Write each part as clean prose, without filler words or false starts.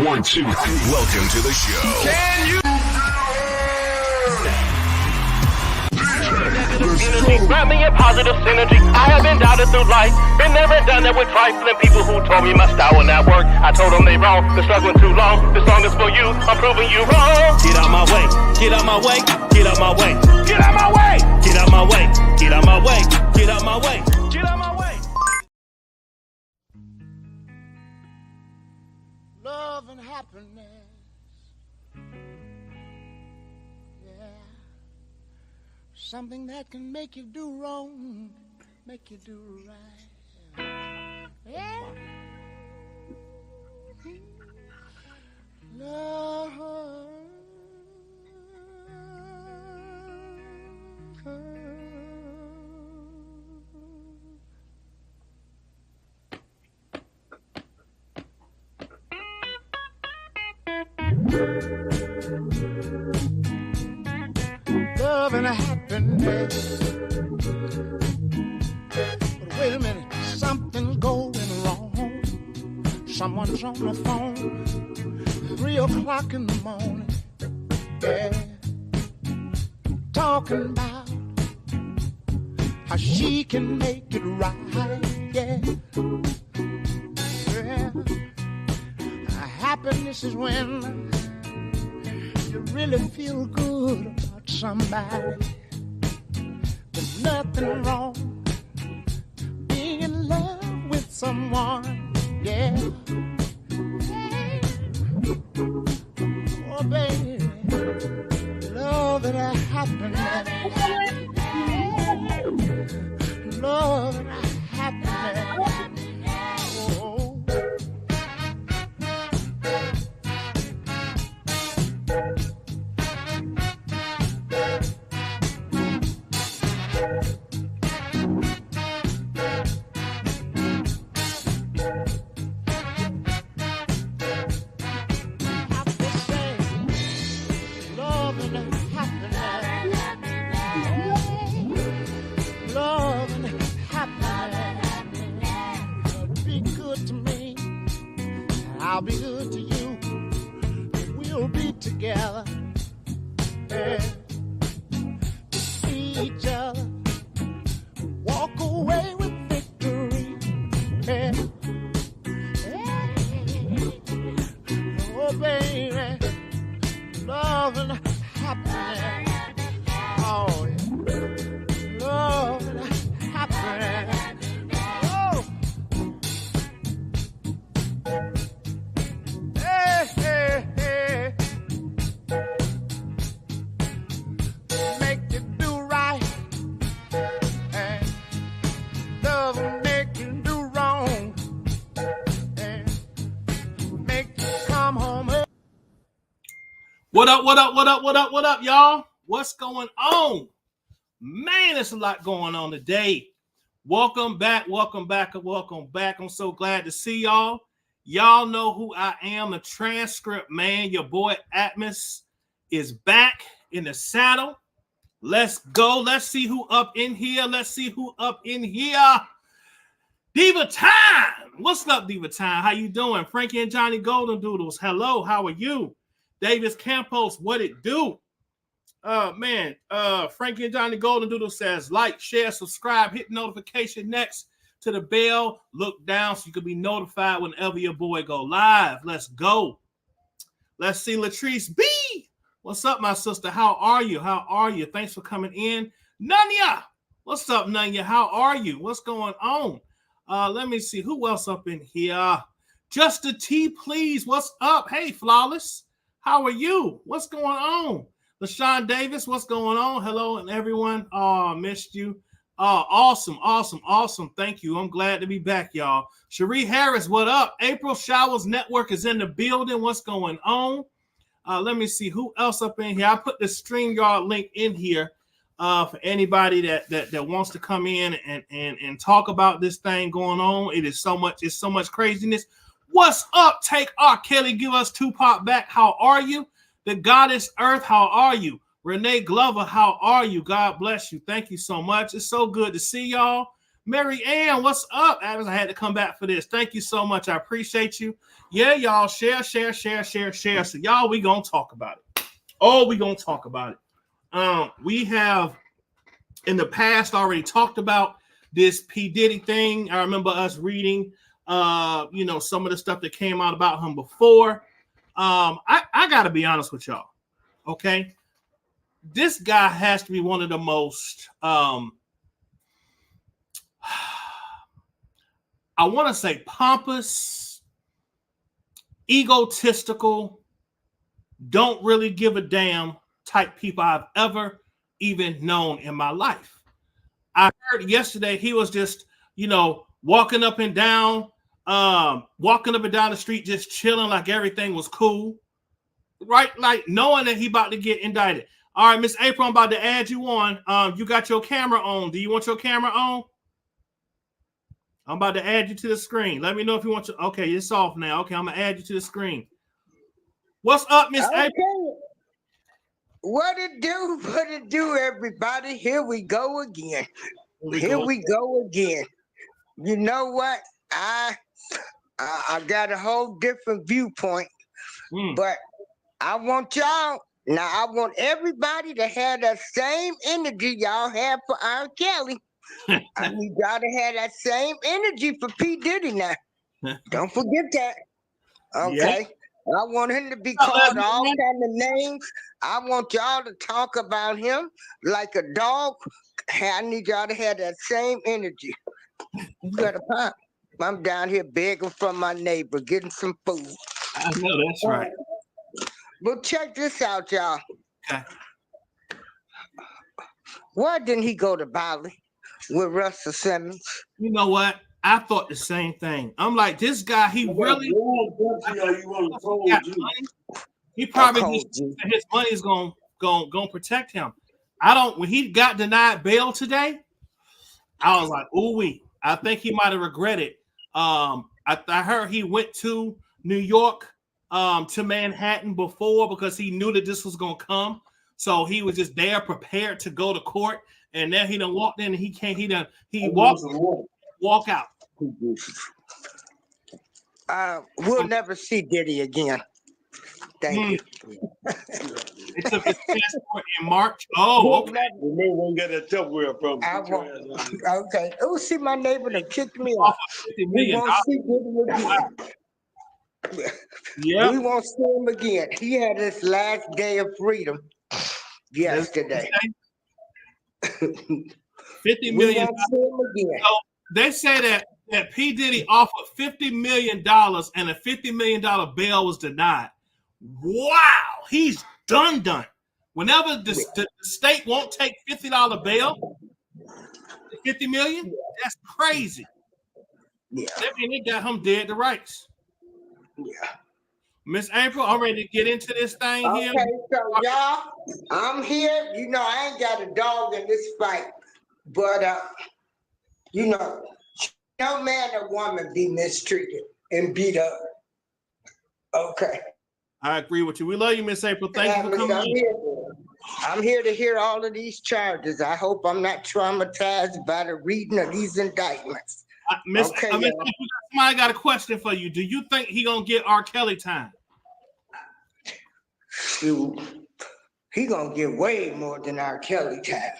1, 2, 3. Welcome to the show. Can you? Grab me a positive synergy. I have been doubted through life. Been there and done that with trifling people who told me my style will not work. I told them they wrong. Been struggling too long. This song is for you. I'm proving you wrong. Get out my way. Get out my way. Get out my way. Get out my way. Get out my way. Get out my way. Get out my way. Get out my way. Love and happiness. Something that can make you do wrong, make you do right. Yeah. Love. Love and happiness. But wait a minute, something's going wrong. Someone's on the phone, 3 o'clock in the morning. Yeah, talking about how she can make it right. Yeah, yeah. Happiness is when you really feel good about somebody. There's nothing wrong being in love with someone. Yeah. Oh, baby, love and happiness. Love and happiness. Oh. I'll be good to you. We'll be together. Yeah. To see each other. Walk away with victory. Yeah. Yeah. Oh, baby. Love and happiness. Oh, yeah. Love and happiness. What up, what up, what up, what up, what up, y'all? What's going on? Man, there's a lot going on today. Welcome back, welcome back, welcome back. I'm so glad to see y'all. Y'all know who I am, the Transcript, man. Your boy Atmos is back in the saddle. Let's go. Let's see who up in here. Let's see who up in here. Diva Time. What's up, Diva Time? How you doing? Frankie and Johnny Golden Doodles. Hello, how are you? Davis Campos, what it do? Frankie and Johnny Golden Doodle says like, share, subscribe, hit notification next to the bell, look down so you can be notified whenever your boy go live. Let's go. Let's see, Latrice B. What's up, my sister? How are you? How are you? Thanks for coming in. Nanya. What's up, Nanya? How are you? What's going on? Let me see. Who else up in here? Just a T, please. What's up? Hey, Flawless. How are you? What's going on? LaShawn Davis, what's going on? Hello, and everyone. Oh, missed you. Awesome. Thank you. I'm glad to be back, y'all. Cherie Harris, what up? April Showers Network is in the building. What's going on? Let me see who else up in here. I put the StreamYard link in here for anybody that wants to come in and talk about this thing going on. It's so much craziness. What's up? Take R. Kelly, give us Tupac back. How are you? The Goddess Earth, how are you? Renee Glover, how are you? God bless you. Thank you so much. It's so good to see y'all. Mary Ann, what's up? Adams, I had to come back for this. Thank you so much. I appreciate you. Yeah, y'all, share. So y'all, we gonna talk about it. Oh, we gonna talk about it. We have in the past already talked about this P. Diddy thing. I remember us reading some of the stuff that came out about him before. I gotta be honest with y'all. Okay. This guy has to be one of the most I want to say pompous, egotistical, don't really give a damn type people I've ever even known in my life. I heard yesterday he was just, walking up and down the street, just chilling like everything was cool. Right? Like knowing that he about to get indicted. All right, Miss April, I'm about to add you on. You got your camera on. Do you want your camera on? I'm about to add you to the screen. Let me know if you want to. Okay, it's off now. Okay, I'm going to add you to the screen. What's up, Miss April? What it do, everybody? Here we go again. Here we go again. You know what? I got a whole different viewpoint, but I want y'all. Now, I want everybody to have that same energy y'all have for R. Kelly. I need y'all to have that same energy for P. Diddy now. Don't forget that. Okay. Yep. I want him to be called all kinds of names. I want y'all to talk about him like a dog. I need y'all to have that same energy. You got a pop. I'm down here begging from my neighbor, getting some food. I know that's right. But check this out, y'all. Okay. Why didn't he go to Bali with Russell Simmons? You know what? I thought the same thing. I'm like, this guy, he probably his money is gonna protect him. When he got denied bail today, I was like, ooh-wee. I think he might have regretted. I heard he went to New York to Manhattan before because he knew that this was gonna come. So he was just there prepared to go to court, and then he done walked in and he walk out. We'll never see Diddy again. Thank you. It's a passport in March. Oh, okay. We won't get a Tupperware from okay. Oh, see, my neighbor that kicked me off. We won't see Diddy again. Yeah. We won't see him again. He had his last day of freedom yesterday. 50 million. So they say that P. Diddy offered $50 million and a $50 million bail was denied. Wow, he's done. Whenever the state won't take $50 bail, $50 million, that's crazy. Yeah. That means they got him dead to rights. Yeah. Miss April, I'm ready to get into this thing here. Okay, so y'all, I'm here. I ain't got a dog in this fight, but no man or woman be mistreated and beat up. Okay. I agree with you. We love you, Miss April. Thank you for coming in. I'm here to hear all of these charges. I hope I'm not traumatized by the reading of these indictments. Miss April, somebody got a question for you. Do you think he gonna get R. Kelly time? Shoot, he gonna get way more than R. Kelly time.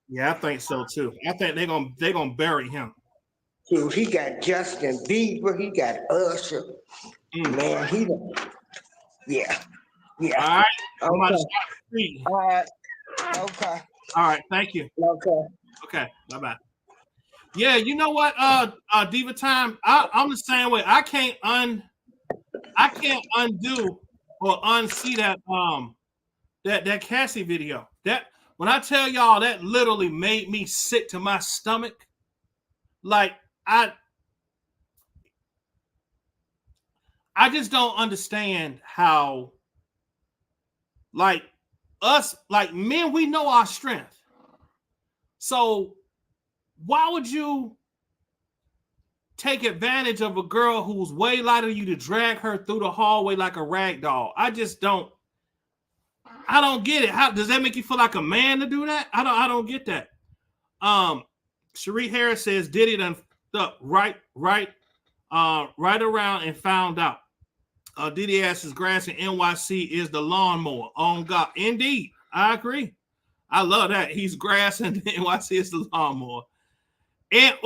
Yeah, I think so too. I think they're gonna bury him. Shoot, he got Justin Bieber. He got Usher. Man, yeah. All right. I'm about to Okay. start reading. All right. Okay. All right. Thank you. Okay. Okay. Bye-bye. Yeah, you know what, Diva Time? I'm the same way. I can't undo or unsee that Cassie video. That when I tell y'all that literally made me sick to my stomach. Like I just don't understand how, like, us, like men, we know our strength. So why would you take advantage of a girl who's way lighter than you to drag her through the hallway like a rag doll? I don't get it. How does that make you feel like a man to do that? I don't get that. Cherie Harris says Diddy done right around and found out. Diddy asks his grass in NYC is the lawnmower. On God. Indeed. I agree. I love that. He's grass and NYC is the lawnmower. And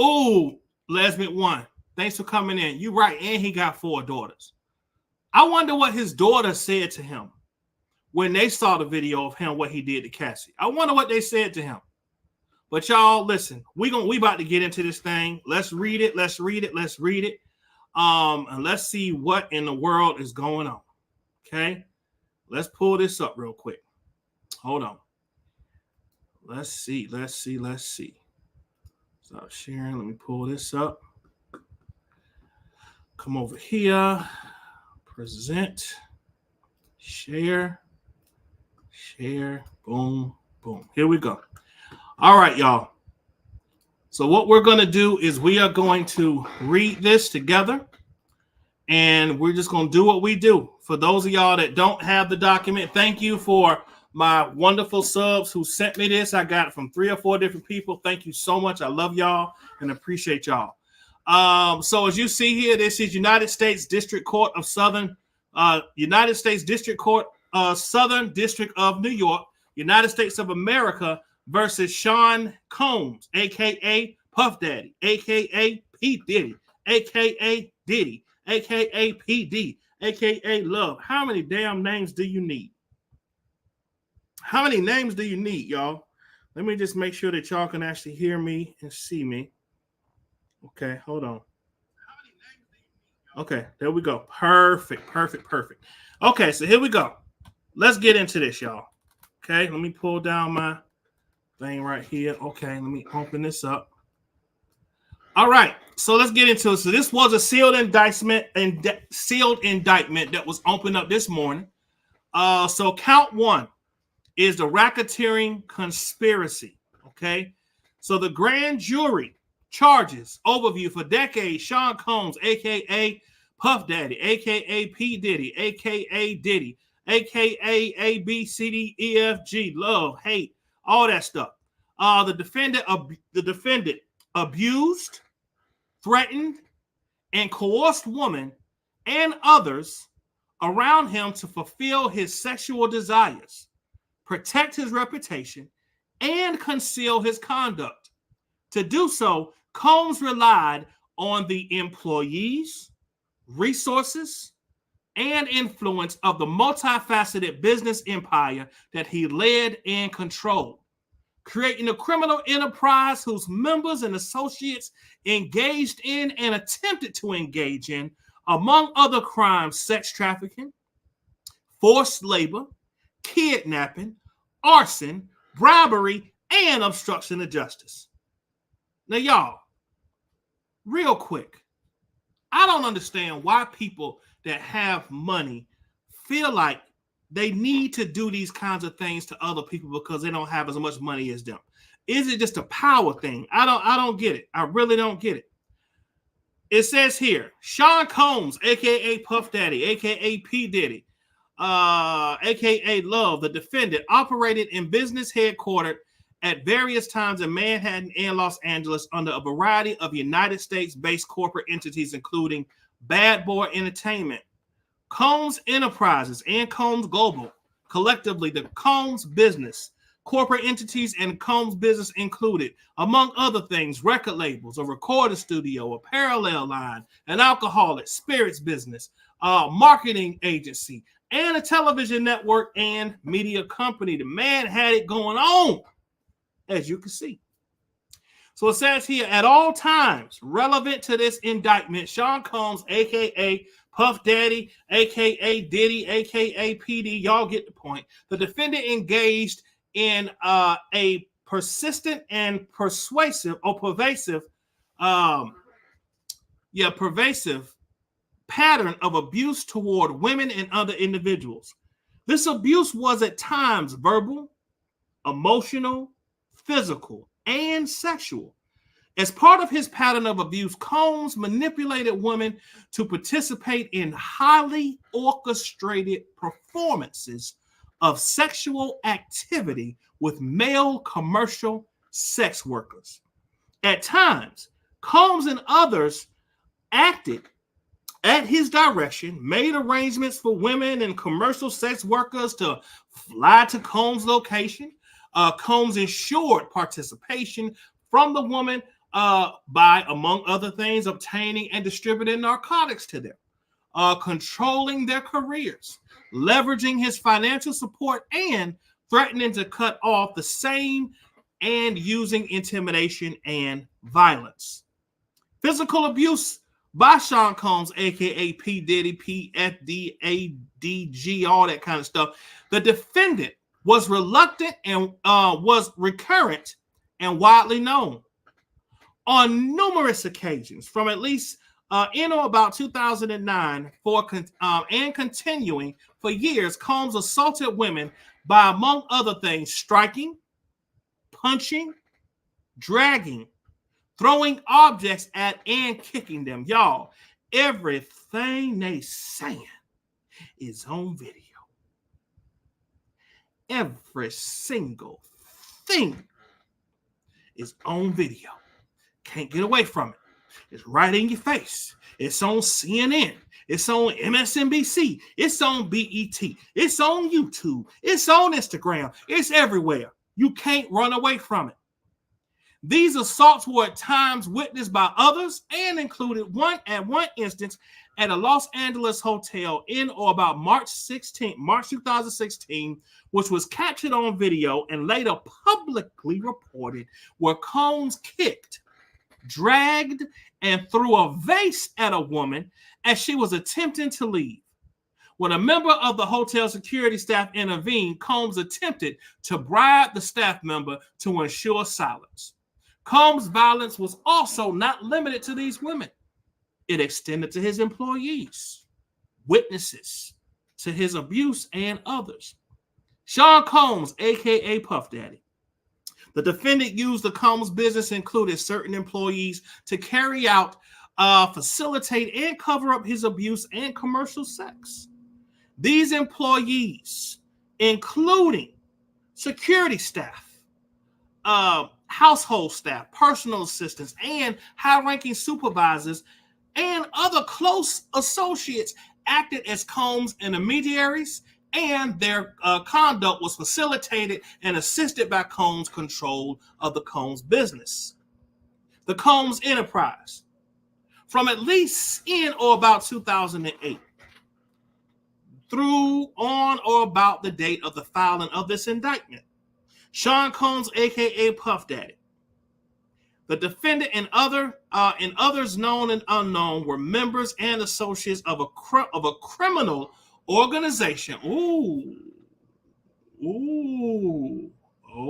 Lesbian one. Thanks for coming in. You're right. And he got 4 daughters. I wonder what his daughter said to him when they saw the video of him, what he did to Cassie. I wonder what they said to him. But y'all, listen, we about to get into this thing. Let's read it. And let's see what in the world is going on. Okay. Let's pull this up real quick. Hold on. Let's see. Stop sharing. Let me pull this up. Come over here. Present. Share. Boom. Here we go. All right, y'all. So what we're going to do is we are going to read this together. And we're just going to do what we do. For those of y'all that don't have the document, thank you for my wonderful subs who sent me this. I got it from 3 or 4 different people. Thank you so much. I love y'all and appreciate y'all. So as you see here, this is United States District Court of Southern District of New York, United States of America versus Sean Combs, a.k.a. Puff Daddy, a.k.a. P. Diddy, a.k.a. Diddy, a.k.a. PD, a.k.a. Love. How many damn names do you need? How many names do you need, y'all? Let me just make sure that y'all can actually hear me and see me. Okay, hold on. Okay, there we go. Perfect. Okay, so here we go. Let's get into this, y'all. Okay, let me pull down my thing right here. Okay, let me open this up. All right, so let's get into it. So this was a sealed indictment that was opened up this morning. So count 1 is the racketeering conspiracy. Okay, so the grand jury charges overview for decades Sean Combs, aka Puff Daddy, aka P Diddy, aka Diddy, aka A B C D E F G, love, hate, all that stuff. The defendant abused, threatened, and coerced women and others around him to fulfill his sexual desires, protect his reputation, and conceal his conduct. To do so, Combs relied on the employees, resources, and influence of the multifaceted business empire that he led and controlled, creating a criminal enterprise whose members and associates engaged in and attempted to engage in, among other crimes, sex trafficking, forced labor, kidnapping, arson, bribery, and obstruction of justice. Now, y'all, real quick, I don't understand why people that have money feel like they need to do these kinds of things to other people because they don't have as much money as them. Is it just a power thing? I don't get it. I really don't get it. It says here, Sean Combs, aka Puff Daddy, aka P Diddy, aka Love, the defendant, operated in business headquartered at various times in Manhattan and Los Angeles under a variety of United States-based corporate entities, including Bad Boy Entertainment, Combs Enterprises, and Combs Global. Collectively, the Combs business corporate entities and Combs business included, among other things, record labels, a recording studio, a parallel line, an alcoholic spirits business, a marketing agency, and a television network and media company. The man had it going on, as you can see. So it says here, at all times relevant to this indictment, Sean Combs, a.k.a. Puff Daddy, a.k.a. Diddy, a.k.a. PD, y'all get the point. The defendant engaged in a persistent and pervasive pattern of abuse toward women and other individuals. This abuse was at times verbal, emotional, physical, and sexual. As part of his pattern of abuse, Combs manipulated women to participate in highly orchestrated performances of sexual activity with male commercial sex workers. At times, Combs and others acted at his direction, made arrangements for women and commercial sex workers to fly to Combs' location. Combs ensured participation from the woman by, among other things, obtaining and distributing narcotics to them, controlling their careers, leveraging his financial support, and threatening to cut off the same, and using intimidation and violence. Physical abuse by Sean Combs, a.k.a. P. Diddy, PFDADG, all that kind of stuff. The defendant was reluctant and was recurrent and widely known. On numerous occasions, from at least in or about 2009 and continuing for years, Combs assaulted women by, among other things, striking, punching, dragging, throwing objects at and kicking them. Y'all, everything they saying is on video. Every single thing is on video. Can't get away from it. It's right in your face. It's on CNN. It's on MSNBC. It's on BET. It's on YouTube. It's on Instagram. It's everywhere. You can't run away from it. These assaults were at times witnessed by others and included one instance at a Los Angeles hotel in or about March 2016, which was captured on video and later publicly reported, where Combs kicked, dragged, and threw a vase at a woman as she was attempting to leave. When a member of the hotel security staff intervened, Combs attempted to bribe the staff member to ensure silence. Combs' violence was also not limited to these women. It extended to his employees, witnesses to his abuse, and others. Sean Combs, a.k.a. Puff Daddy. The defendant used the Combs business, included certain employees, to carry out, facilitate, and cover up his abuse and commercial sex. These employees, including security staff, household staff, personal assistants, and high-ranking supervisors and other close associates, acted as Combs intermediaries, and their conduct was facilitated and assisted by Combs' control of the Combs business. The Combs enterprise, from at least in or about 2008 through on or about the date of the filing of this indictment, Sean Combs, a.k.a. Puff Daddy, the defendant, and others known and unknown, were members and associates of a criminal organization. Oh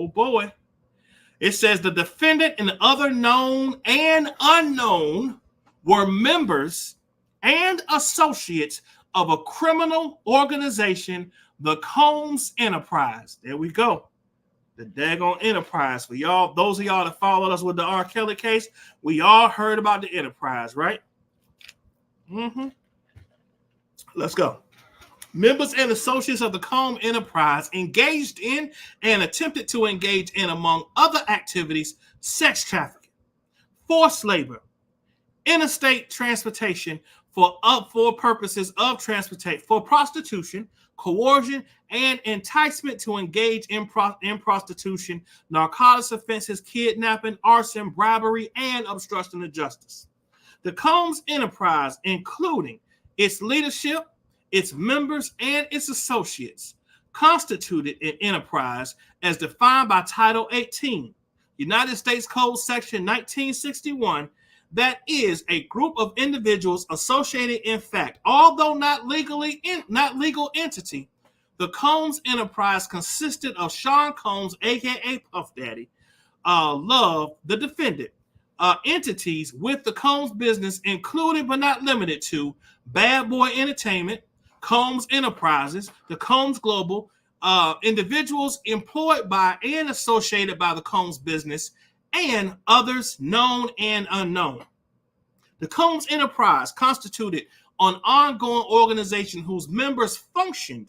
boy. It says the defendant and other known and unknown were members and associates of a criminal organization, the Combs Enterprise. There we go. The daggone enterprise. For y'all, those of y'all that followed us with the R. Kelly case, we all heard about the enterprise, right? Let's go. Members and associates of the Combs Enterprise engaged in and attempted to engage in, among other activities, sex trafficking, forced labor, interstate transportation, for purposes of transportation, for prostitution, coercion, and enticement to engage in prostitution, narcotics offenses, kidnapping, arson, bribery, and obstruction of justice. The Combs enterprise, including its leadership, its members, and its associates, constituted an enterprise as defined by Title 18, United States Code Section 1961, that is a group of individuals associated in fact, although not legal entity. The Combs enterprise consisted of Sean Combs, aka Puff Daddy, Love, the defendant, entities with the Combs business, including but not limited to Bad Boy Entertainment, Combs Enterprises, the Combs Global, individuals employed by and associated by the Combs business, and others known and unknown. The Combs enterprise constituted an ongoing organization whose members functioned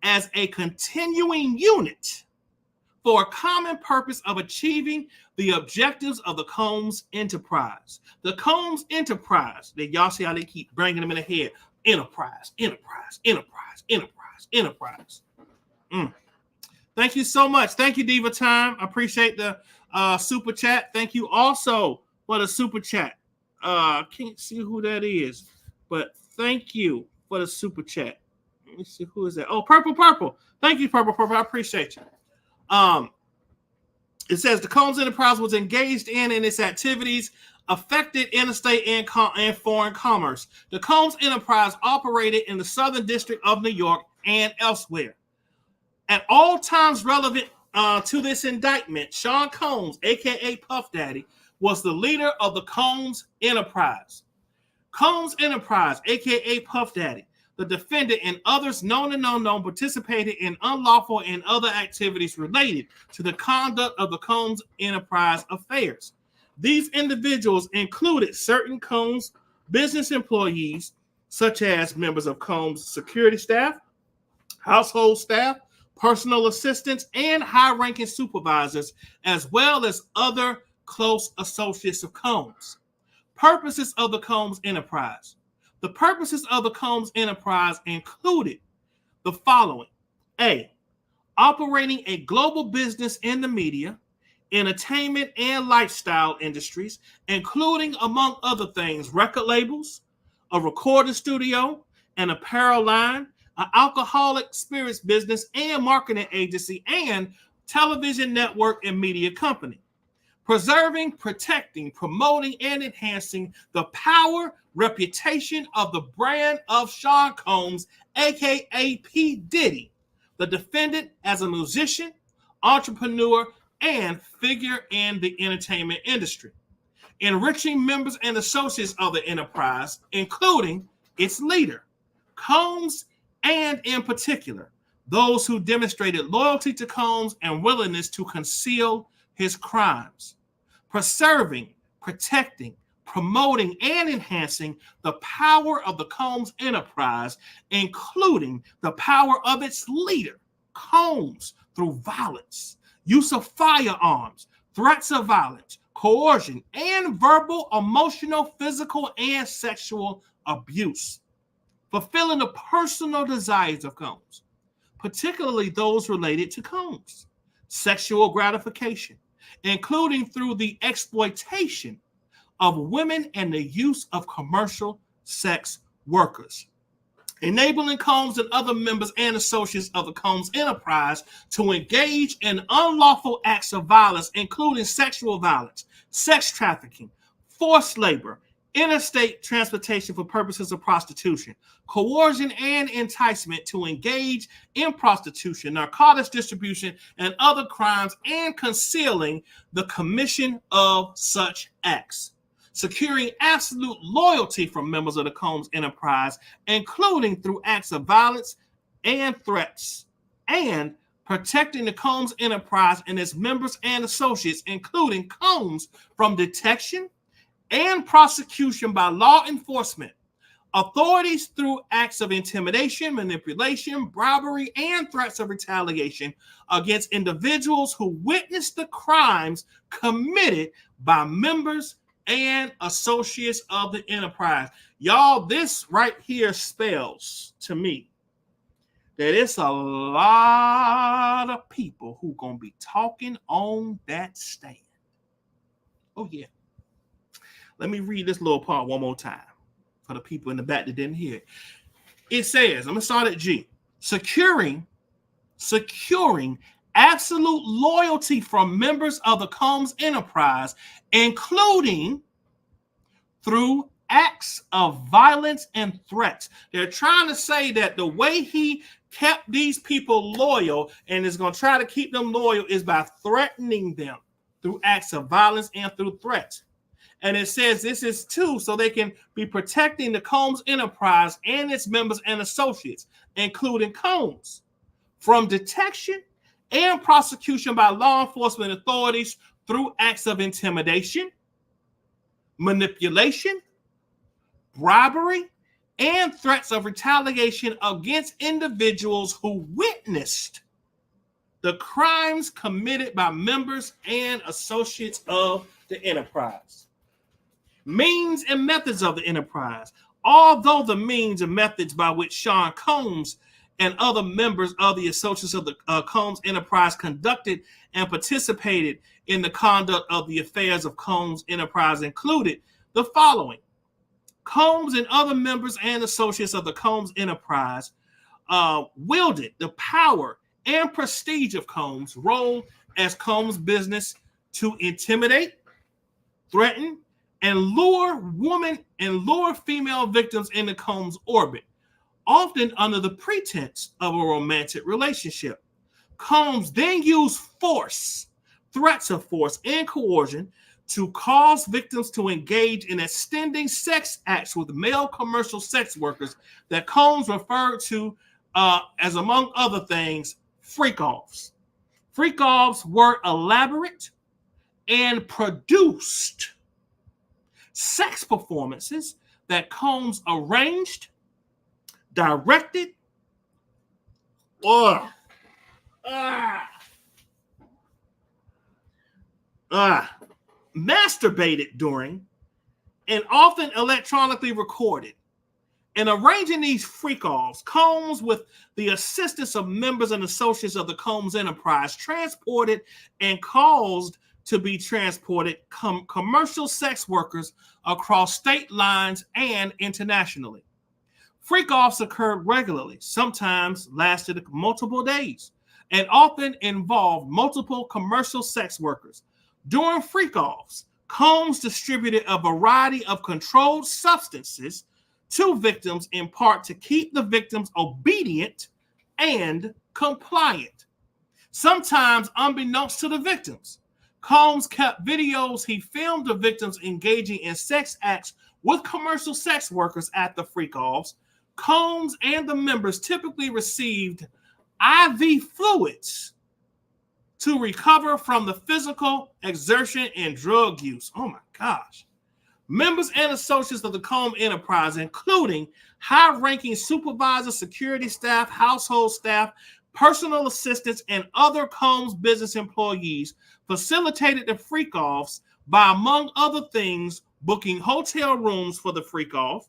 as a continuing unit for a common purpose of achieving the objectives of the Combs enterprise. The Combs enterprise, that y'all see how they keep bringing them in the head, enterprise. Thank you so much. Thank you, Diva Time. I appreciate the super chat. Thank you also for the super chat. Can't see who that is, but thank you for the super chat. Let me see who is that. Oh, Purple. Thank you, Purple. I appreciate you. It says the Combs enterprise was engaged in its activities affected interstate and foreign commerce. The Combs enterprise operated in the Southern District of New York and elsewhere. At all times relevant to this indictment, Sean Combs, aka Puff Daddy, was the leader of the Combs enterprise. Combs enterprise, aka Puff Daddy, the defendant, and others known and unknown participated in unlawful and other activities related to the conduct of the Combs enterprise affairs. These individuals included certain Combs business employees, such as members of Combs security staff, household staff, personal assistants, and high-ranking supervisors, as well as other close associates of Combs. Purposes of the Combs enterprise. The purposes of the Combs enterprise included the following. A, operating a global business in the media, entertainment, and lifestyle industries, including, among other things, record labels, a recording studio, an apparel line, an alcoholic spirits business and marketing agency, and television network and media company. Preserving, protecting, promoting, and enhancing the power, reputation of the brand of Sean Combs, aka P. Diddy, the defendant, as a musician, entrepreneur, and figure in the entertainment industry. Enriching members and associates of the enterprise, including its leader, Combs, and in particular, those who demonstrated loyalty to Combs and willingness to conceal his crimes. Preserving, protecting, promoting, and enhancing the power of the Combs enterprise, including the power of its leader, Combs, through violence, use of firearms, threats of violence, coercion, and verbal, emotional, physical, and sexual abuse. Fulfilling the personal desires of Combs, particularly those related to Combs. Sexual gratification, including through the exploitation of women and the use of commercial sex workers. Enabling Combs and other members and associates of the Combs enterprise to engage in unlawful acts of violence, including sexual violence, sex trafficking, forced labor, interstate transportation for purposes of prostitution, coercion and enticement to engage in prostitution, narcotics distribution, and other crimes, and concealing the commission of such acts. Securing absolute loyalty from members of the Combs enterprise, including through acts of violence and threats, and protecting the Combs enterprise and its members and associates, including Combs, from detection and prosecution by law enforcement authorities through acts of intimidation, manipulation, bribery, and threats of retaliation against individuals who witnessed the crimes committed by members and associates of the enterprise. Y'all, this right here spells to me that it's a lot of people who gonna be talking on that stand. Oh yeah. Let me read this little part one more time for the people in the back that didn't hear it. It says, I'm gonna start at G. Securing absolute loyalty from members of the Combs enterprise, including through acts of violence and threats. They're trying to say that the way he kept these people loyal and is going to try to keep them loyal is by threatening them through acts of violence and through threats. And it says this is too so they can be protecting the Combs enterprise and its members and associates, including Combs, from detection and prosecution by law enforcement authorities through acts of intimidation, manipulation, bribery, and threats of retaliation against individuals who witnessed the crimes committed by members and associates of the enterprise. Means and methods of the enterprise. Although the means and methods by which Sean Combs and other members of the associates of the Combs enterprise conducted and participated in the conduct of the affairs of Combs enterprise included the following. Combs and other members and associates of the Combs enterprise wielded the power and prestige of Combs' role as Combs business to intimidate, threaten, and lure female victims into Combs' orbit, often under the pretense of a romantic relationship. Combs then used force, threats of force, and coercion to cause victims to engage in extending sex acts with male commercial sex workers that Combs referred to as, among other things, freak-offs. Freak-offs were elaborate and produced sex performances that Combs arranged, directed, or masturbated during, and often electronically recorded. In arranging these freak-offs, Combs, with the assistance of members and associates of the Combs enterprise, transported and caused to be transported commercial sex workers across state lines and internationally. Freak-offs occurred regularly, sometimes lasted multiple days, and often involved multiple commercial sex workers. During freak-offs, Combs distributed a variety of controlled substances to victims, in part to keep the victims obedient and compliant. Sometimes unbeknownst to the victims, Combs kept videos he filmed of victims engaging in sex acts with commercial sex workers at the freak-offs. Combs and the members typically received IV fluids to recover from the physical exertion and drug use. Oh my gosh. Members and associates of the Combs enterprise, including high-ranking supervisors, security staff, household staff, personal assistants, and other Combs business employees, facilitated the freak-offs by, among other things, booking hotel rooms for the freak-off,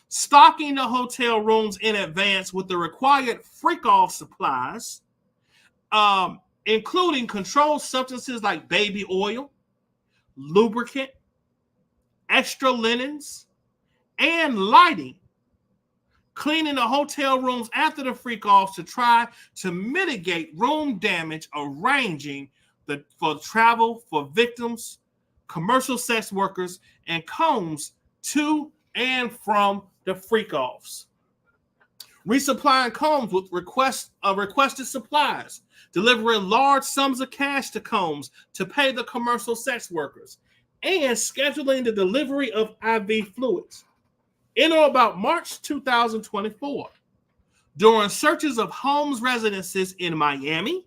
stocking the hotel rooms in advance with the required freak-off supplies, including controlled substances like baby oil, lubricant, extra linens, and lighting, cleaning the hotel rooms after the freak-offs to try to mitigate room damage, arranging for travel for victims, commercial sex workers, and Combs to and from the freak-offs. Resupplying Combs with requested supplies, delivering large sums of cash to Combs to pay the commercial sex workers, and scheduling the delivery of IV fluids. In or about March 2024, during searches of Combs residences in Miami,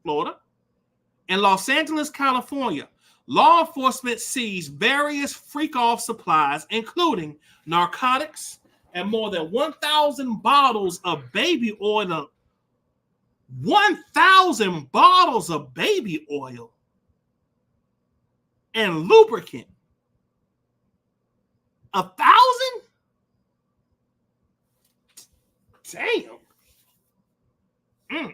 Florida, and Los Angeles, California, law enforcement seized various freak-off supplies, including narcotics and more than 1,000 bottles of baby oil. 1,000 bottles of baby oil and lubricant 1,000? Damn.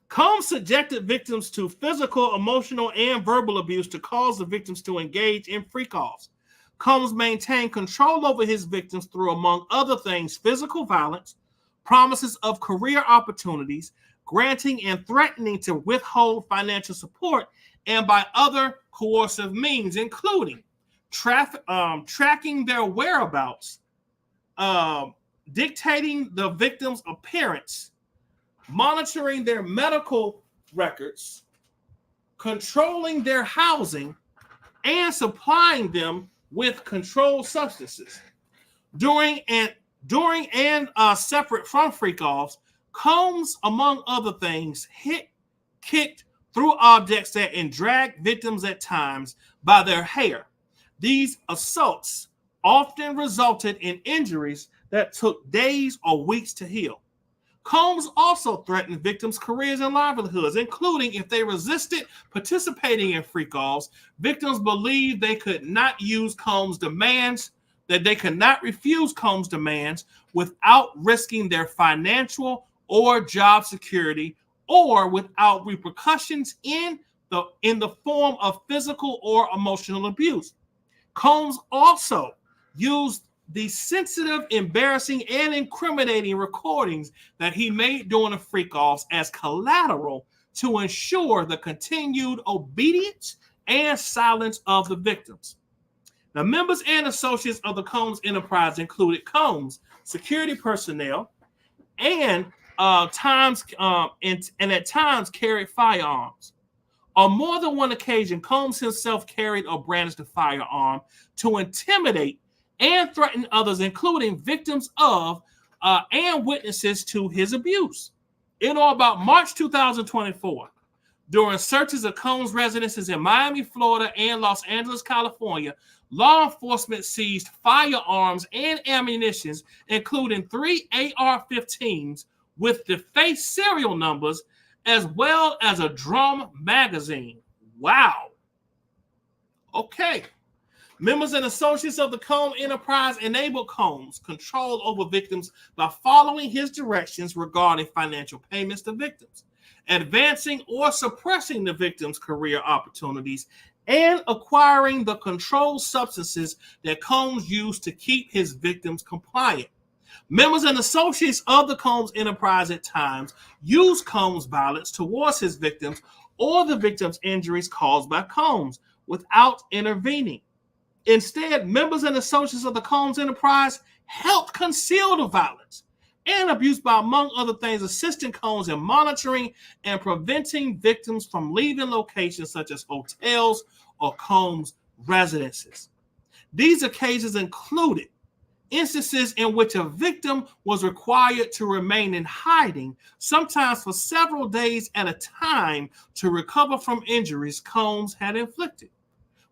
Combs subjected victims to physical, emotional, and verbal abuse to cause the victims to engage in freak-offs. Combs maintained control over his victims through, among other things, physical violence, promises of career opportunities, granting and threatening to withhold financial support, and by other coercive means, including tracking their whereabouts, dictating the victim's appearance, monitoring their medical records, controlling their housing, and supplying them with controlled substances. During and separate from freak-offs, Combs, among other things, kicked, threw objects at, and dragged victims at times by their hair. These assaults often resulted in injuries that took days or weeks to heal. Combs also threatened victims' careers and livelihoods, including if they resisted participating in freak-offs. Victims believed they could not use Combs' demands, that they could not refuse Combs' demands without risking their financial or job security, or without repercussions in the form of physical or emotional abuse. Combs also used the sensitive, embarrassing, and incriminating recordings that he made during the freak-offs as collateral to ensure the continued obedience and silence of the victims. Now, members and associates of the Combs enterprise included Combs, security personnel, and at times carried firearms. On more than one occasion, Combs himself carried or brandished a firearm to intimidate and threaten others, including victims of and witnesses to his abuse. In or about March 2024, during searches of Combs' residences in Miami, Florida, and Los Angeles, California, law enforcement seized firearms and ammunition, including 3 AR-15s with defaced serial numbers, as well as a drum magazine. Wow. Okay. Members and associates of the Combs enterprise enabled Combs' control over victims by following his directions regarding financial payments to victims, advancing or suppressing the victim's career opportunities, and acquiring the controlled substances that Combs used to keep his victims compliant. Members and associates of the Combs enterprise at times used Combs' violence towards his victims or the victims' injuries caused by Combs without intervening. Instead, members and associates of the Combs enterprise helped conceal the violence and abuse by, among other things, assisting Combs in monitoring and preventing victims from leaving locations such as hotels or Combs' residences. These occasions included instances in which a victim was required to remain in hiding, sometimes for several days at a time, to recover from injuries Combs had inflicted.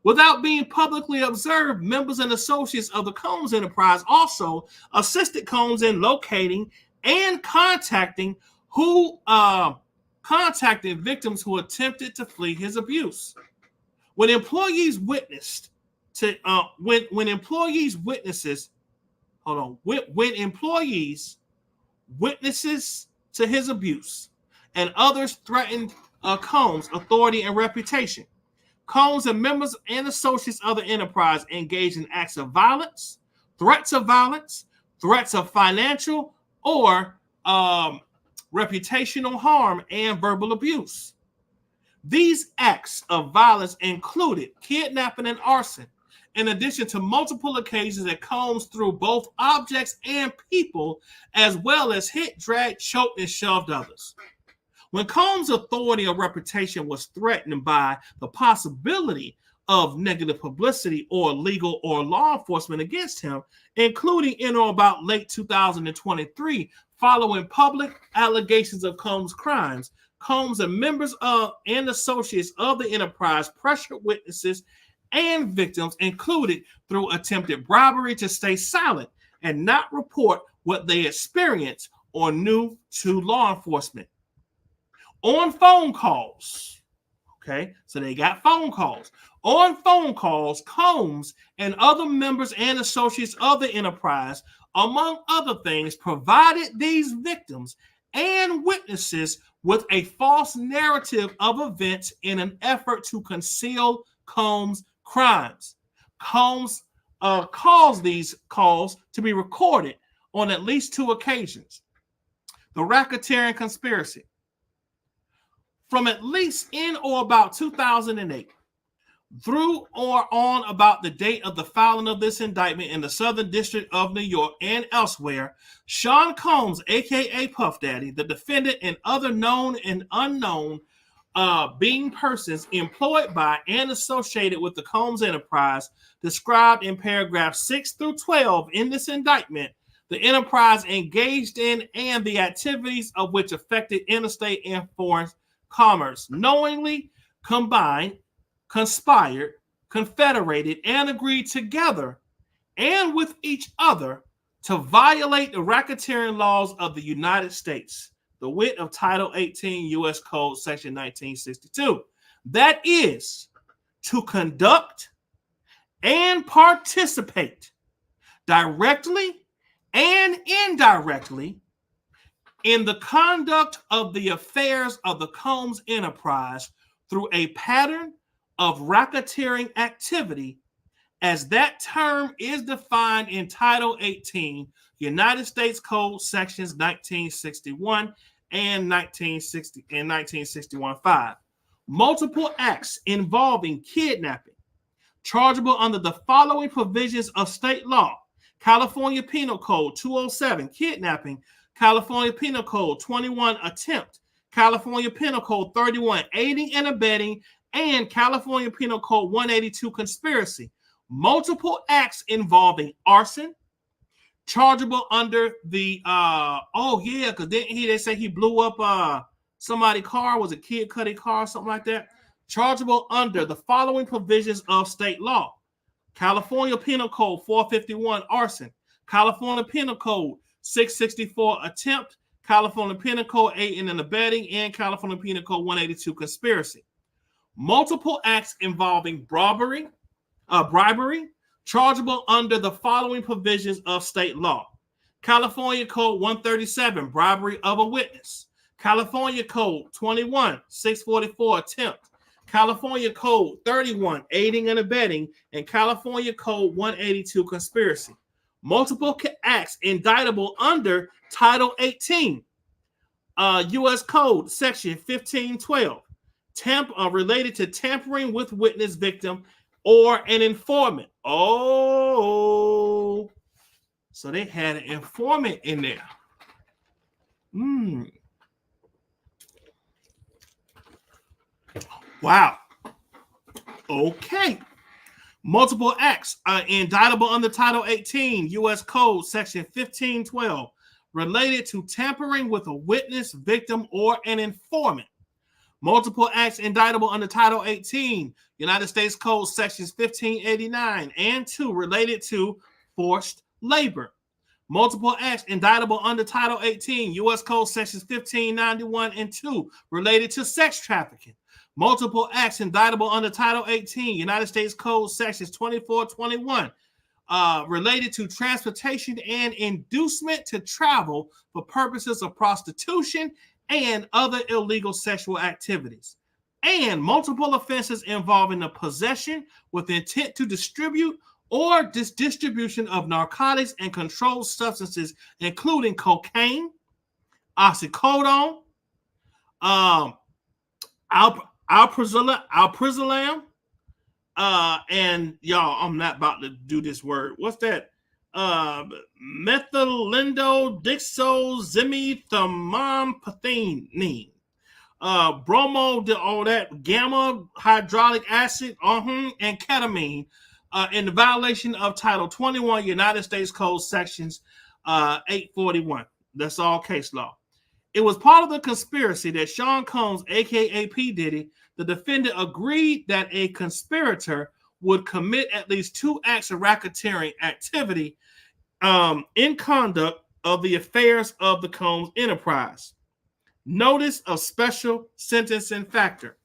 Without being publicly observed, members and associates of the Combs enterprise also assisted Combs in locating and contacting victims who attempted to flee his abuse. When employees witnesses to his abuse and others threatened Combs' authority and reputation, Combs and members and associates of the enterprise engaged in acts of violence, threats of financial or reputational harm, and verbal abuse. These acts of violence included kidnapping and arson, in addition to multiple occasions that Combs threw both objects and people, as well as hit, dragged, choked, and shoved others. When Combs' authority or reputation was threatened by the possibility of negative publicity or legal or law enforcement against him, including in or about late 2023, following public allegations of Combs' crimes, Combs and members of and associates of the enterprise pressured witnesses and victims, included through attempted bribery, to stay silent and not report what they experienced or knew to law enforcement. On phone calls, Okay, so they got phone calls. On phone calls, Combs and other members and associates of the enterprise, among other things, provided these victims and witnesses with a false narrative of events in an effort to conceal Combs' crimes. Combs caused these calls to be recorded on at least 2 occasions. The racketeering conspiracy. From at least in or about 2008 through or on about the date of the filing of this indictment in the Southern District of New York and elsewhere, Sean Combs, a.k.a. Puff Daddy, the defendant, and other known and unknown being persons employed by and associated with the Combs enterprise, described in paragraphs 6 through 12 in this indictment, the enterprise engaged in and the activities of which affected interstate and foreign commerce, knowingly combined, conspired, confederated, and agreed together and with each other to violate the racketeering laws of the United States, the writ of Title 18 U.S. Code, Section 1962. That is, to conduct and participate directly and indirectly in the conduct of the affairs of the Combs enterprise through a pattern of racketeering activity, as that term is defined in Title 18 United States Code sections 1961 and 1961-5. Multiple acts involving kidnapping, chargeable under the following provisions of state law: California Penal Code 207, kidnapping; California Penal Code 21, attempt; California Penal Code 31, aiding and abetting; and California Penal Code 182, conspiracy. Multiple acts involving arson, chargeable under the because they say he blew up somebody's car. Was a Kid Cudi car or something like that? Chargeable under the following provisions of state law: California Penal Code 451, arson; California Penal Code 664, attempt; California Penal Code 8 and abetting; and California Penal Code 182, conspiracy. Multiple acts involving bribery, chargeable under the following provisions of state law: California Code 137, bribery of a witness; California Code 21, 644, attempt; California Code 31, aiding and abetting; and California Code 182, conspiracy. Multiple acts indictable under Title 18 U.S. Code Section 1512, related to tampering with witness, victim, or an informant. Oh, so they had an informant in there. Wow. Okay. Multiple acts indictable under Title 18 U.S. Code Section 1512, related to tampering with a witness, victim, or an informant. Multiple acts indictable under Title 18 United States Code Sections 1589 and 2, related to forced labor. Multiple acts indictable under Title 18 U.S. Code Sections 1591 and 2, related to sex trafficking. Multiple acts indictable under Title 18 United States Code Sections 2421, related to transportation and inducement to travel for purposes of prostitution and other illegal sexual activities. And multiple offenses involving the possession with intent to distribute or distribution of narcotics and controlled substances, including cocaine, oxycodone, alprazolam, and y'all, I'm not about to do this word. What's that? Methylindodexoxymethamphetamine, bromo, all that, gamma hydraulic acid, and ketamine, in the violation of Title 21 United States Code Sections 841. That's all case law. It was part of the conspiracy that Sean Combs, aka P. Diddy, the defendant, agreed that a conspirator would commit at least 2 acts of racketeering activity in conduct of the affairs of the Combs enterprise. Notice of special sentencing factor.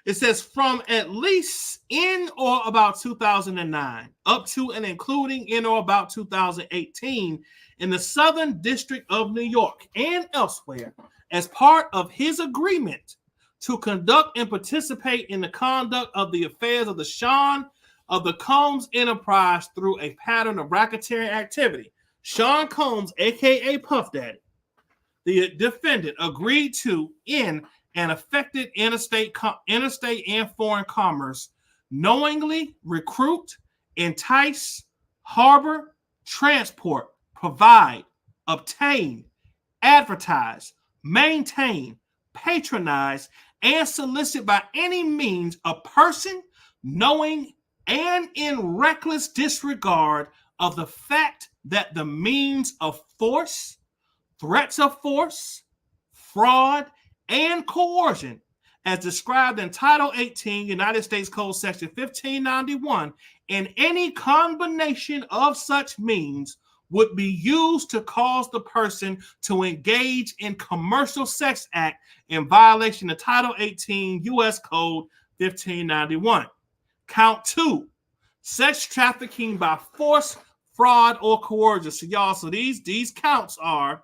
It says from at least in or about 2009 up to and including in or about 2018 in the Southern District of New York and elsewhere as part of his agreement to conduct and participate in the conduct of the affairs of the Sean of the Combs enterprise through a pattern of racketeering activity. Sean Combs, aka Puff Daddy, the defendant, agreed to in and affected interstate and foreign commerce, knowingly recruit, entice, harbor, transport, provide, obtain, advertise, maintain, patronize, and solicit by any means a person knowing and in reckless disregard of the fact that the means of force, threats of force, fraud, and coercion, as described in Title 18, United States Code Section 1591, and any combination of such means would be used to cause the person to engage in commercial sex act in violation of Title 18, U.S. Code 1591. Count 2, sex trafficking by force, fraud, or coercion. So y'all, so these counts are,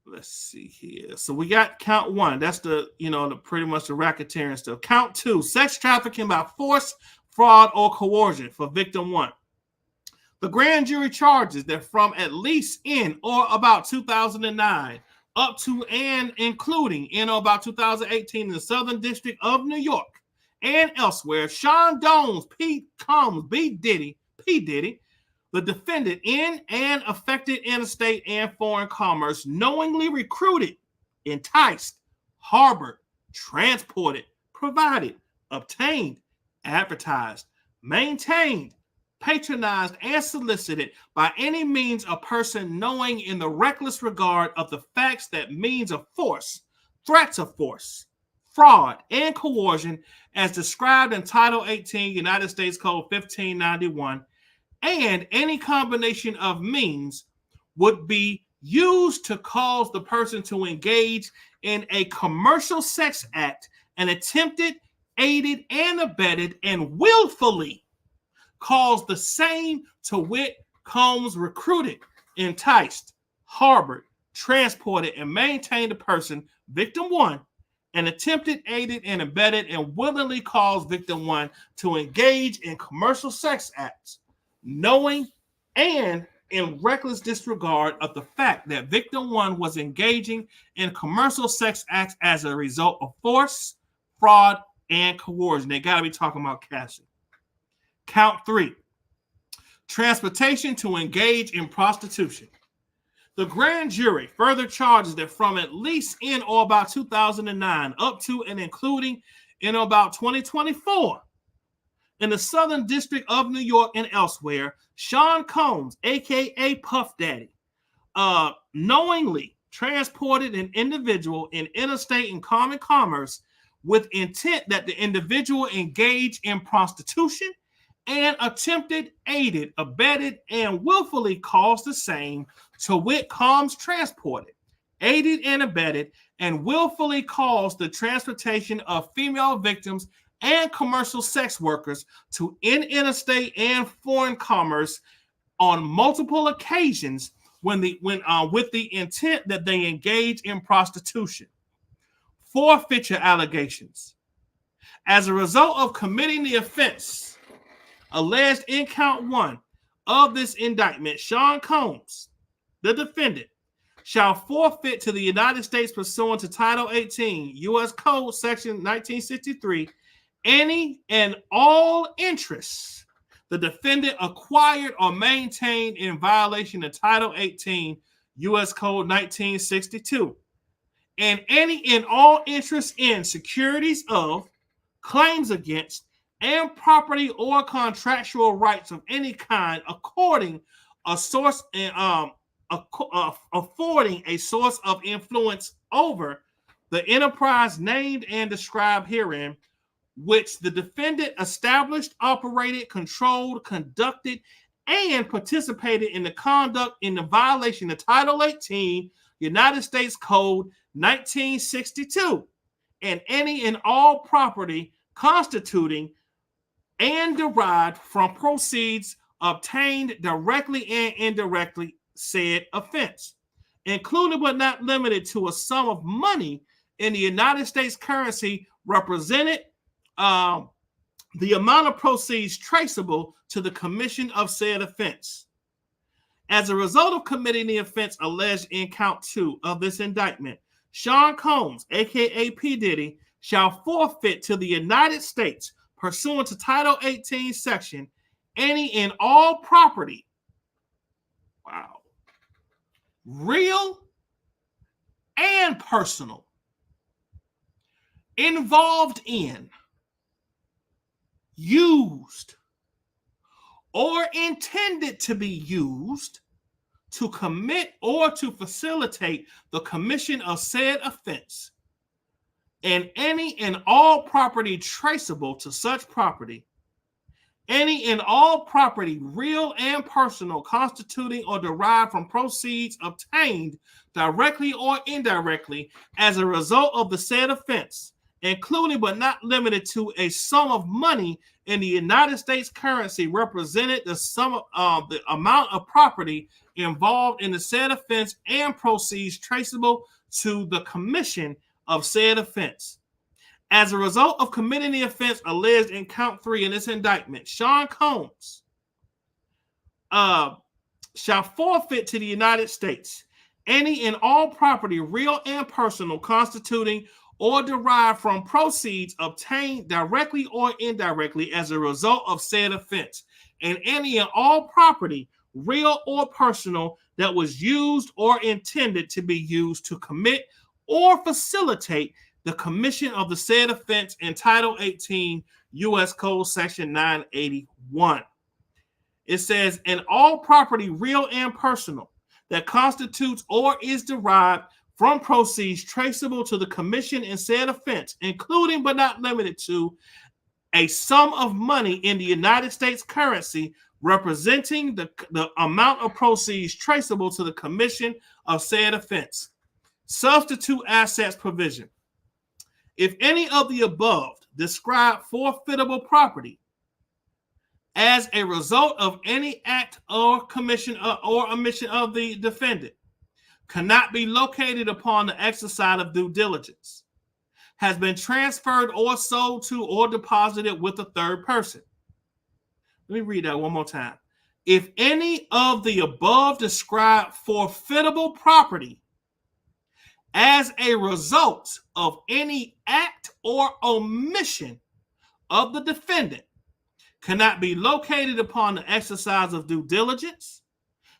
let's see here. So we got count 1. That's the pretty much the racketeering stuff. Count 2, sex trafficking by force, fraud, or coercion for victim 1. The grand jury charges that from at least in or about 2009 up to and including in or about 2018 in the Southern District of New York and elsewhere, Sean Dones, P. Combs, P. Diddy, the defendant in and affected interstate and foreign commerce, knowingly recruited, enticed, harbored, transported, provided, obtained, advertised, maintained, patronized, and solicited by any means a person knowing in the reckless regard of the facts that means of force, threats of force, fraud, and coercion as described in Title 18, United States Code 1591, and any combination of means would be used to cause the person to engage in a commercial sex act and attempted, aided, and abetted, and willfully caused the same to wit Combs recruited, enticed, harbored, transported, and maintained the person, victim 1, and attempted, aided, and abetted, and willingly caused victim 1 to engage in commercial sex acts, knowing and in reckless disregard of the fact that victim 1 was engaging in commercial sex acts as a result of force, fraud, and coercion. They got to be talking about Cassie. Count 3, transportation to engage in prostitution. The grand jury further charges that from at least in or about 2009 up to and including in or about 2024 in the Southern District of New York and elsewhere, Sean Combs, aka Puff Daddy, knowingly transported an individual in interstate and common commerce with intent that the individual engage in prostitution and attempted, aided, abetted, and willfully caused the same to wit Combs transported, aided, and abetted, and willfully caused the transportation of female victims and commercial sex workers to interstate and foreign commerce on multiple occasions with the intent that they engage in prostitution. Forfeiture allegations. As a result of committing the offense alleged in count 1 of this indictment, Sean Combs, the defendant, shall forfeit to the United States pursuant to Title 18, U.S. Code Section 1963, any and all interests the defendant acquired or maintained in violation of Title 18, U.S. Code 1962, and any and all interests in securities of, claims against, and property or contractual rights of any kind according a source affording a source of influence over the enterprise named and described herein, which the defendant established, operated, controlled, conducted, and participated in the conduct in the violation of Title 18, United States Code 1962, and any and all property constituting and derived from proceeds obtained directly and indirectly said offense, including but not limited to a sum of money in the United States currency represented the amount of proceeds traceable to the commission of said offense. As a result of committing the offense alleged in count 2 of this indictment, Sean Combs, aka P. Diddy, shall forfeit to the United States, pursuant to Title 18, section, any and all property, real and personal, involved in, used, or intended to be used to commit or to facilitate the commission of said offense, and any and all property traceable to such property, any and all property, real and personal, constituting or derived from proceeds obtained directly or indirectly as a result of the said offense, including but not limited to a sum of money in the United States currency represented the sum of the amount of property involved in the said offense and proceeds traceable to the commission of said offense. As a result of committing the offense alleged in count 3 in this indictment, Sean Combs shall forfeit to the United States any and all property, real and personal, constituting or derived from proceeds obtained directly or indirectly as a result of said offense, and any and all property, real or personal, that was used or intended to be used to commit or facilitate the commission of the said offense in Title 18 U.S. Code Section 981. It says, and all property, real and personal, that constitutes or is derived from proceeds traceable to the commission in said offense, including but not limited to a sum of money in the United States currency representing the amount of proceeds traceable to the commission of said offense. Substitute assets provision. If any of the above described forfeitable property as a result of any act or commission or omission of the defendant cannot be located upon the exercise of due diligence, has been transferred or sold to or deposited with a third person. Let me read that one more time. If any of the above described forfeitable property as a result of any act or omission of the defendant cannot be located upon the exercise of due diligence,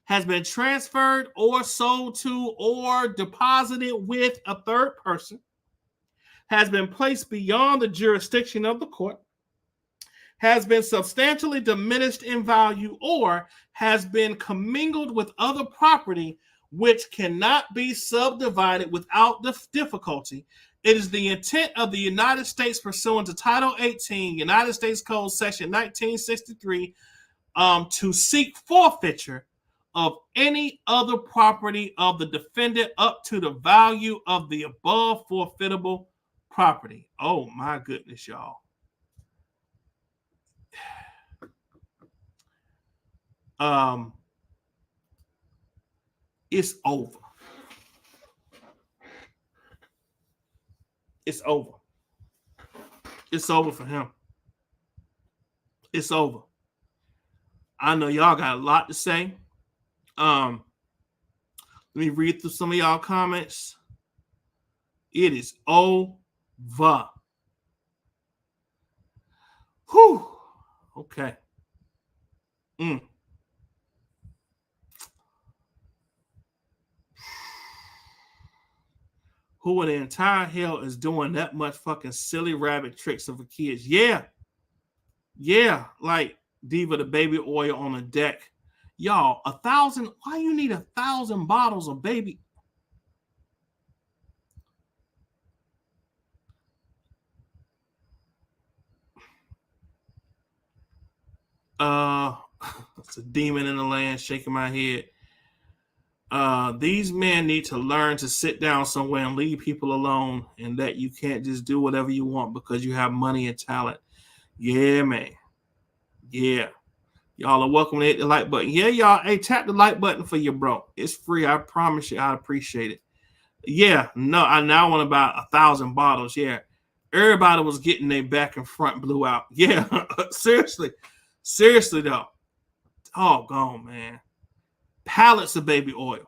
has been transferred or sold to or deposited with a third person, has been placed beyond the jurisdiction of the court, has been substantially diminished in value, or has been commingled with other property which cannot be subdivided without difficulty, it is the intent of the United States pursuant to Title 18, United States Code Section 1963, to seek forfeiture of any other property of the defendant up to the value of the above forfeitable property. Oh my goodness, y'all. It's over. It's over. It's over for him. It's over. I know y'all got a lot to say. Let me read through some of y'all comments. It is over. Whew. Okay. Who in the entire hell is doing that much fucking silly rabbit tricks of kids? Yeah. Like Diva the baby oil on the deck. Y'all, 1,000. Why you need 1,000 bottles of baby? It's a demon in the land shaking my head. These men need to learn to sit down somewhere and leave people alone, and that you can't just do whatever you want because you have money and talent. Yeah, man. Yeah. Y'all are welcome to hit the like button. Yeah, y'all. Hey, tap the like button for your bro. It's free. I promise you. I appreciate it. Yeah. No, I now want about 1,000 bottles. Yeah. Everybody was getting their back and front blew out. Yeah. Seriously. Seriously, though. Oh, gone, man. Pallets of baby oil.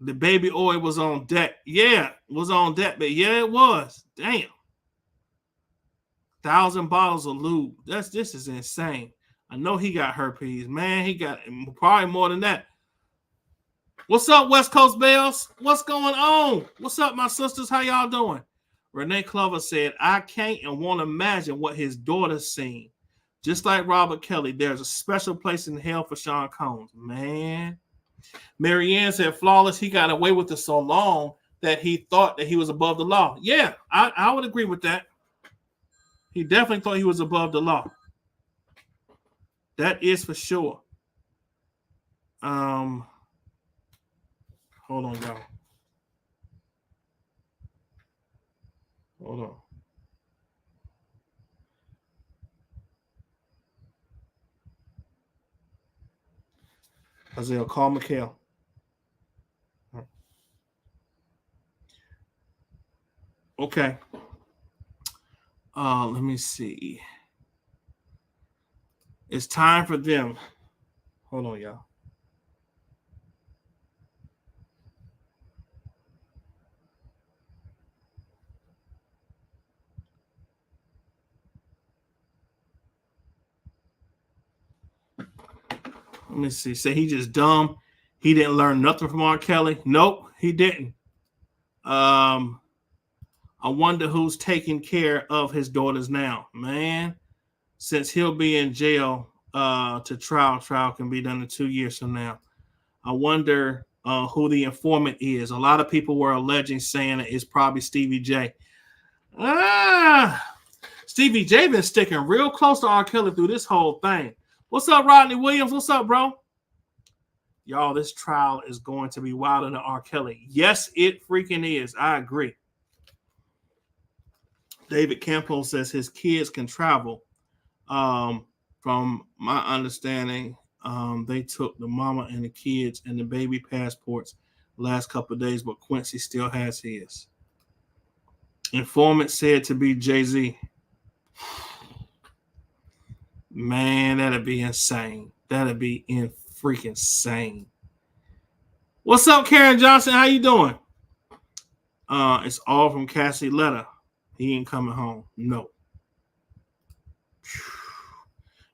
The baby oil was on deck. Yeah, it was on deck, but yeah, it was. Damn. 1,000 bottles of lube. This is insane. I know he got herpes. Man, he got probably more than that. What's up, West Coast Bells? What's going on? What's up, my sisters? How y'all doing? Renee Clover said, I can't and won't imagine what his daughter's seen. Just like Robert Kelly, there's a special place in hell for Sean Combs. Man. Marianne said, flawless, he got away with it so long that he thought that he was above the law. Yeah, I would agree with that. He definitely thought he was above the law. That is for sure. Hold on, y'all. Hold on. Isaiah, call Mikhail. Okay. Let me see. It's time for them. Hold on, y'all. Let me see. Say he just dumb. He didn't learn nothing from R. Kelly. Nope, he didn't. I wonder who's taking care of his daughters now, man. Since he'll be in jail to trial can be done in 2 years from now. I wonder who the informant is. A lot of people were alleging, saying that it's probably Stevie J. Stevie J been sticking real close to R. Kelly through this whole thing. What's up, Rodney Williams? What's up, bro? Y'all, this trial is going to be wilder than R. Kelly. Yes, it freaking is. I agree. David Campo says his kids can travel. From my understanding, they took the mama and the kids and the baby passports last couple of days, but Quincy still has his. Informant said to be Jay-Z. Man, that'd be insane. That'd be freaking insane. What's up, Karen Johnson? How you doing? It's all from Cassie Letter. He ain't coming home. No.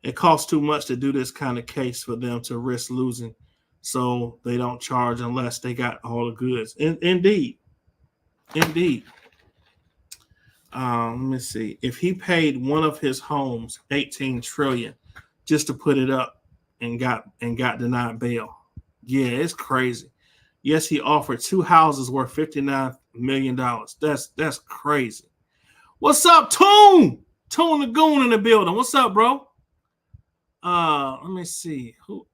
It costs too much to do this kind of case for them to risk losing, so they don't charge unless they got all the goods. Indeed. Let me see. If he paid one of his homes $18 trillion just to put it up and got denied bail, yeah, it's crazy. Yes, he offered 2 houses worth $59 million. That's crazy. What's up, Toon? Toon the Goon in the building. What's up, bro? Let me see. Who?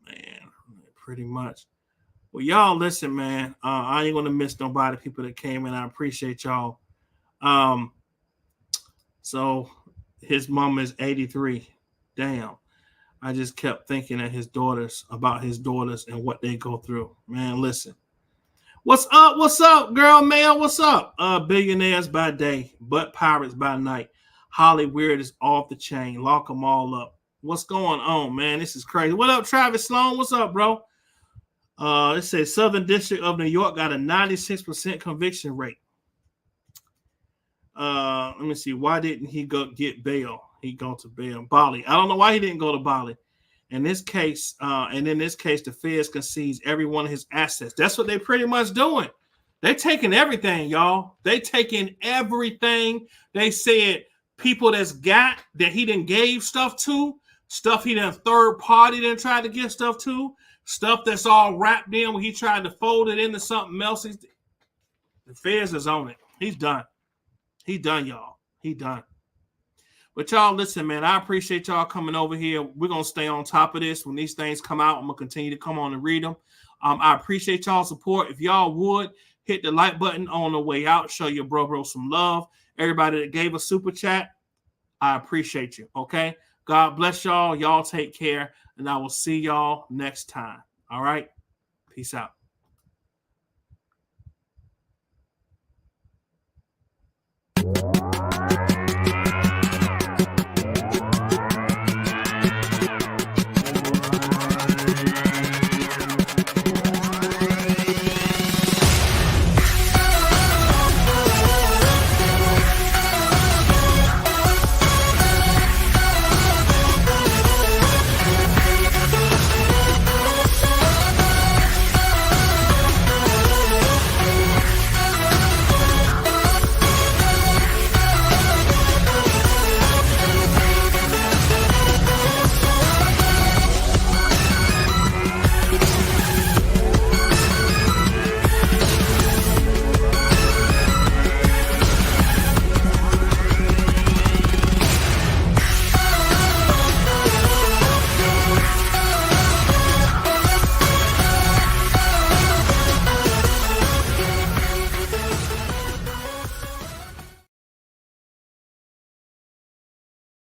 Man, pretty much. Well, y'all listen, man. I ain't gonna miss nobody. People that came in, I appreciate y'all. So his mom is 83. Damn. I just kept thinking of about his daughters and what they go through. Man, listen. What's up? What's up, girl, Mail? What's up? Billionaires by day, but pirates by night. Holly Weird is off the chain. Lock them all up. What's going on, man? This is crazy. What up, Travis Sloan? What's up, bro? It says Southern District of New York got a 96% conviction rate. Let me see. Why didn't he go get bail? He go to bail. Bali. I don't know why he didn't go to Bali. In this case, the feds can seize every one of his assets. That's what they're pretty much doing. They're taking everything, y'all. They taking everything. They said people that he done gave stuff to, stuff he done third party done tried to give stuff to, stuff that's all wrapped in when he tried to fold it into something else. The feds is on it. He's done. He done, y'all. He done. But y'all, listen, man, I appreciate y'all coming over here. We're going to stay on top of this. When these things come out, I'm going to continue to come on and read them. I appreciate y'all support. If y'all would, hit the like button on the way out. Show your bro some love. Everybody that gave a super chat, I appreciate you, okay? God bless y'all. Y'all take care, and I will see y'all next time. All right? Peace out.